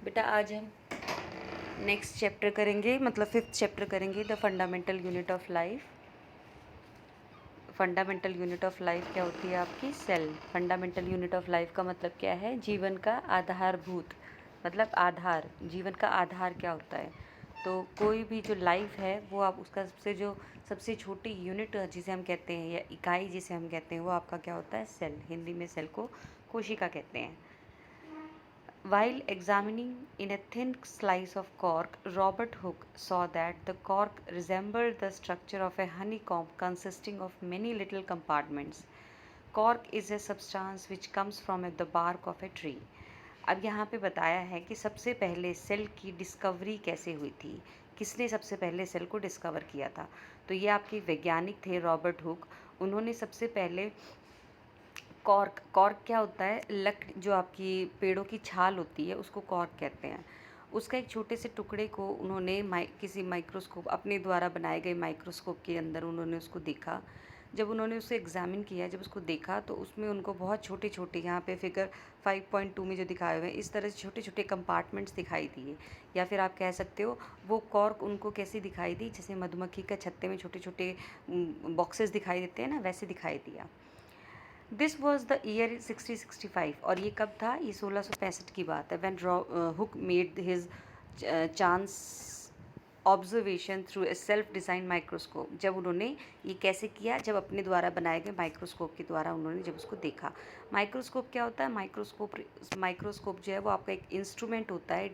बेटा आज हम नेक्स्ट चैप्टर करेंगे, मतलब 5th चैप्टर करेंगे, the fundamental unit of life. Fundamental unit of life क्या होती है आपकी? Cell. Fundamental unit of life का मतलब क्या है? जीवन का आधारभूत, मतलब आधार, जीवन का आधार क्या होता है। तो कोई भी जो लाइफ है वो आप उसका सबसे छोटी यूनिट जिसे हम कहते हैं या इकाई जिसे हम कहते हैं वो आपका क्या होता है? सेल। हिंदी में सेल को कोशिका कहते हैं। While examining in a thin slice of cork, Robert Hooke saw that the cork resembled the structure of a honeycomb consisting of many little compartments. Cork is a substance which comes from the bark of a tree. अब यहाँ पे बताया है कि सबसे पहले cell की discovery कैसे हुई थी, किसने सबसे पहले सेल को डिस्कवर किया था। तो ये आपके वैज्ञानिक थे रॉबर्ट हुक। उन्होंने सबसे पहले कॉर्क, कॉर्क क्या होता है? जो आपकी पेड़ों की छाल होती है उसको कॉर्क कहते हैं। उसका एक छोटे से टुकड़े को उन्होंने किसी माइक्रोस्कोप, अपने द्वारा बनाए गए माइक्रोस्कोप के अंदर उन्होंने उसको देखा। जब उन्होंने उसे एग्जामिन किया, जब उसको देखा तो उसमें उनको बहुत छोटे छोटे, यहाँ पे फिगर 5.2 में जो दिखाए हुए हैं इस तरह से छोटे छोटे कंपार्टमेंट्स दिखाई दिए। या फिर आप कह सकते हो वो कॉर्क उनको कैसी दिखाई दी, जैसे मधुमक्खी का छत्ते में छोटे छोटे बॉक्सेस दिखाई देते हैं ना, वैसे दिखाई दिया। दिस वॉज द ईयर 1665 और ये कब था? ये 1665 की बात है। When hook made his chance observation through a self design microscope. जब उन्होंने ये कैसे किया? जब अपने द्वारा बनाए गए माइक्रोस्कोप के द्वारा उन्होंने जब उसको देखा। माइक्रोस्कोप क्या होता है? माइक्रोस्कोप जो है वो आपका एक इंस्ट्रूमेंट होता है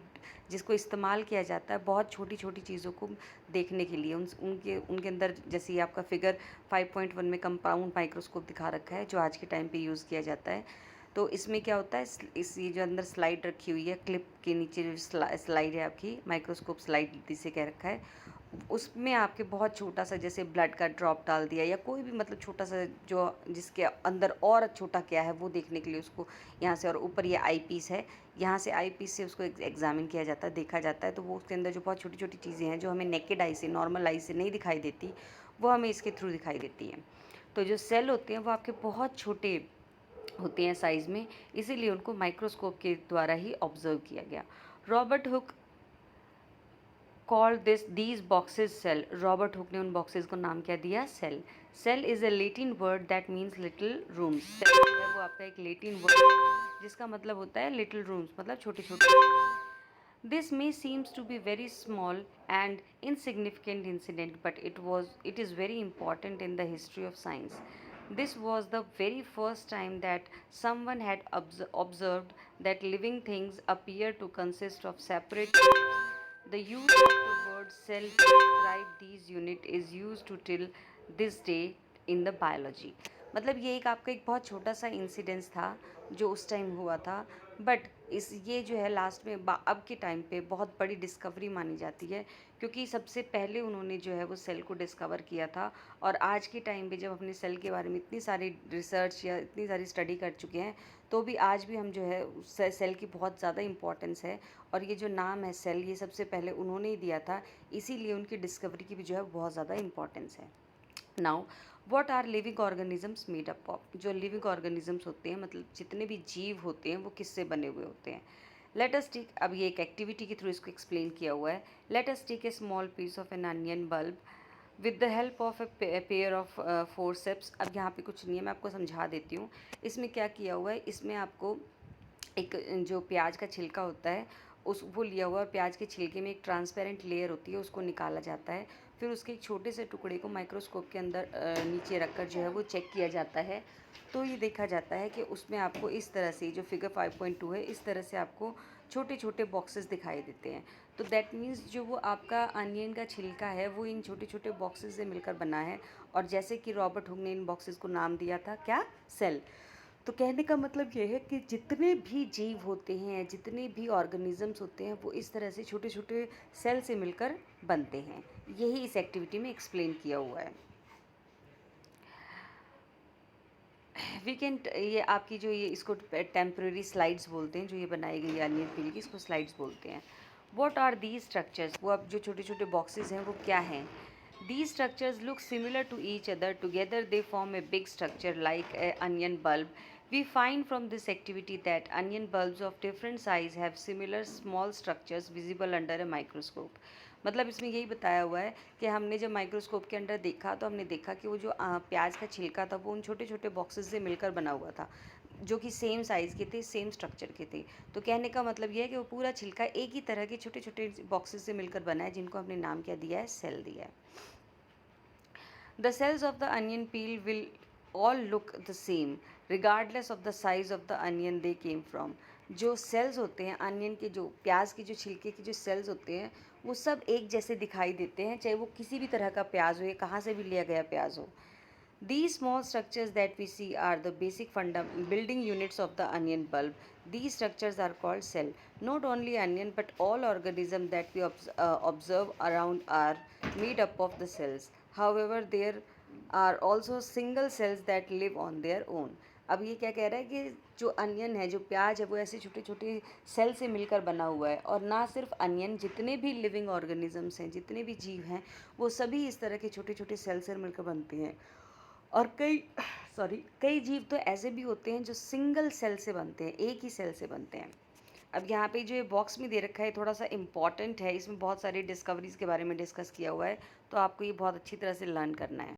जिसको इस्तेमाल किया जाता है बहुत छोटी छोटी चीज़ों को देखने के लिए। उनके अंदर, जैसे आपका फिगर 5.1 में कंपाउंड माइक्रोस्कोप दिखा रखा है जो आज के टाइम पे यूज़ किया जाता है। तो इसमें क्या होता है, इस ये जो अंदर स्लाइड रखी हुई है, क्लिप के नीचे जो स्लाइड है आपकी, माइक्रोस्कोप स्लाइड जिसे कह रखा है, उसमें आपके बहुत छोटा सा जैसे ब्लड का ड्रॉप डाल दिया या कोई भी मतलब छोटा सा जो जिसके अंदर और छोटा क्या है वो देखने के लिए उसको यहाँ से, और ऊपर ये आई पीस है, यहाँ से आई पीस से उसको एग्जामिन किया जाता है, देखा जाता है। तो वो उसके अंदर जो बहुत छोटी छोटी चीज़ें हैं जो हमें नेकेड आई से, नॉर्मल आई से नहीं दिखाई देती, वो हमें इसके थ्रू दिखाई देती हैं। तो जो सेल होते हैं वो आपके बहुत छोटे होते हैं साइज़ में, इसीलिए उनको माइक्रोस्कोप के द्वारा ही ऑब्जर्व किया गया। Robert Hooke called these boxes cell. Robert Hooke ने उन बॉक्सेस को नाम क्या दिया? Cell. Cell is a Latin word that means little rooms. Cell जो है वो आपका एक लेटिन वर्ड है जिसका मतलब होता है लिटिल रूम्स, मतलब छोटे छोटे। This may seems to be very small and insignificant incident, but it is very important in the history of science. This was the very first time that someone had observed that living things appear to consist of separate units. The use of the word cell to describe these unit is used to till this day in the biology. मतलब ये एक आपका एक बहुत छोटा सा incidence था जो उस टाइम हुआ था, बट ये जो है लास्ट में अब के टाइम पे बहुत बड़ी डिस्कवरी मानी जाती है, क्योंकि सबसे पहले उन्होंने जो है वो सेल को डिस्कवर किया था। और आज के टाइम पे जब अपने सेल के बारे में इतनी सारी रिसर्च या इतनी सारी स्टडी कर चुके हैं, तो भी आज भी हम जो है सेल की बहुत ज़्यादा इंपॉर्टेंस है। और ये जो नाम है सेल, ये सबसे पहले उन्होंने ही दिया था, इसीलिए उनकी डिस्कवरी की भी जो है बहुत ज़्यादा इंपॉर्टेंस है। Now what are living organisms made up of? जो लिविंग ऑर्गेनिजम्स होते हैं, मतलब जितने भी जीव होते हैं वो किससे बने हुए होते हैं? लेट अस टेक, अब ये एक एक्टिविटी के थ्रू इसको एक्सप्लेन किया हुआ है। Let us take a small piece of an onion bulb with the help of a pair of forceps. अब यहाँ पे कुछ नहीं है, मैं आपको समझा देती हूँ। इसमें क्या किया हुआ है, इसमें आपको एक जो प्याज का छिलका होता है उस वो लिया हुआ, और प्याज के छिलके में एक ट्रांसपेरेंट लेयर होती है, उसको निकाला जाता है। फिर उसके एक छोटे से टुकड़े को माइक्रोस्कोप के अंदर नीचे रखकर जो है वो चेक किया जाता है। तो ये देखा जाता है कि उसमें आपको इस तरह से, जो फिगर 5.2 है, इस तरह से आपको छोटे छोटे बॉक्सेस दिखाई देते हैं। तो दैट मीन्स जो वो आपका अनियन का छिलका है वो इन छोटे छोटे बॉक्सेस से मिलकर बना है। और जैसे कि रॉबर्ट हुक ने इन बॉक्सेस को नाम दिया था क्या? सेल। तो कहने का मतलब ये है कि जितने भी जीव होते हैं, जितने भी ऑर्गेनिजम्स होते हैं, वो इस तरह से छोटे छोटे सेल से मिलकर बनते हैं। यही इस एक्टिविटी में एक्सप्लेन किया हुआ है। वीकेंड, ये आपकी जो ये इसको टेम्प्रेरी स्लाइड्स बोलते हैं, जो ये बनाई गई अनियन पील की, इसको स्लाइड्स बोलते हैं। What are these structures? वो अब जो छोटे छोटे बॉक्सेस हैं वो क्या हैं? These structures look similar to each other. Together they form a big structure like an onion bulb. We find from this activity that onion bulbs of different size have similar small structures visible under a microscope. मतलब इसमें यही बताया हुआ है कि हमने जब microscope के अंदर देखा तो हमने देखा कि वो जो प्याज का छिलका था वो उन छोटे छोटे बॉक्सेस से मिलकर बना हुआ था, जो कि सेम साइज़ के थे, सेम स्ट्रक्चर के थे। तो कहने का मतलब ये है कि वो पूरा छिलका एक ही तरह के छोटे छोटे बॉक्सेस से मिलकर बना है, जिनको हमने नाम क्या दिया है, सेल दिया है। The cells of the onion peel will all look the same regardless of the size of the onion they came from. जो सेल्स होते हैं अनियन के, जो प्याज के जो छिलके के जो सेल्स होते हैं, वो सब एक जैसे दिखाई देते हैं, चाहे वो किसी भी तरह का प्याज हो या कहाँ से भी लिया गया प्याज हो। These small structures that we see are the basic building units of the onion bulb. These structures are called cell. Not only onion but all organisms that we observe around are made up of the cells. However, there are also single cells that live on their own. अब ये क्या कह रहा है कि जो onion है, जो प्याज है, वो ऐसे छोटे छोटे सेल से मिलकर बना हुआ है। और ना सिर्फ अनियन, जितने भी लिविंग ऑर्गेनिजम्स हैं, जितने भी जीव हैं, वो सभी इस तरह के छोटे छोटे सेल से मिलकर बनते हैं। और कई जीव तो ऐसे भी होते हैं जो सिंगल सेल से बनते हैं, एक ही सेल से बनते हैं। अब यहाँ पे जो ये बॉक्स में दे रखा है थोड़ा सा इम्पॉर्टेंट है, इसमें बहुत सारी डिस्कवरीज़ के बारे में डिस्कस किया हुआ है, तो आपको ये बहुत अच्छी तरह से लर्न करना है।